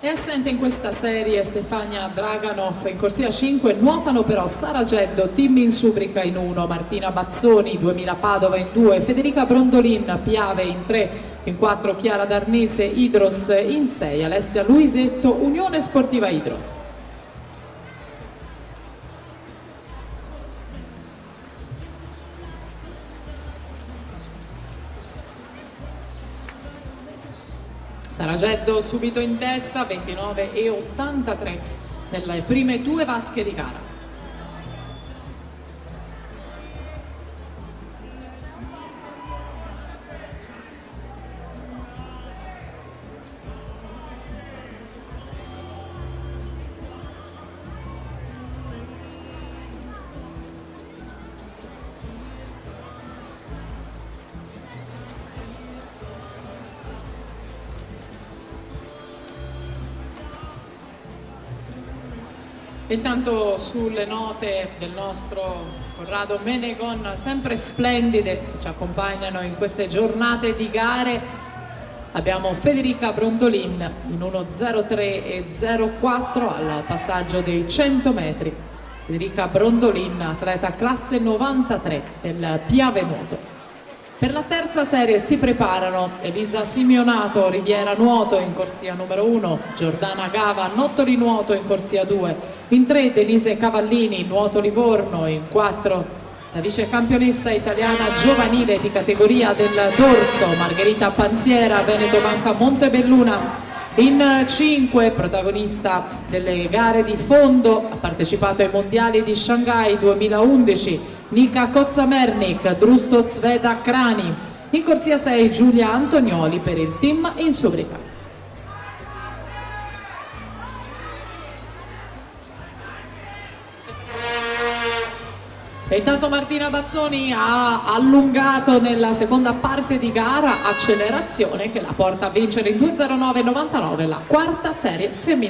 È assente in questa serie Stefania Draganov in corsia 5, nuotano però Sara Geddo, Team Insubrica in 1, Martina Bazzoni, 2000 Padova in 2, Federica Brondolin, Piave in 3, in 4 Chiara Darnese, Idros in 6, Alessia Luisetto, Unione Sportiva Idros. Sara Geddo subito in testa, 29,83 nelle prime due vasche di gara. Intanto sulle note del nostro Corrado Menegon, sempre splendide, che ci accompagnano in queste giornate di gare, abbiamo Federica Brondolin in 1.03,04 al passaggio dei 100 metri. Federica Brondolin, atleta classe 93 del Piave Nuoto. Per la terza serie si preparano Elisa Simeonato, Riviera Nuoto in corsia numero 1, Giordana Gava, Nottoli Nuoto in corsia 2, in 3 Denise Cavallini, Nuoto Livorno, in 4 la vice campionessa italiana giovanile di categoria del dorso Margherita Panziera, Veneto Banca Montebelluna, in 5 protagonista delle gare di fondo, ha partecipato ai mondiali di Shanghai 2011, Nika Kozamernik, Drusto Zveda Krani, in corsia 6 Giulia Antonioli per il team Insubrica. E intanto Martina Bazzoni ha allungato nella seconda parte di gara, accelerazione che la porta a vincere in 2.09,99 la quarta serie femminile.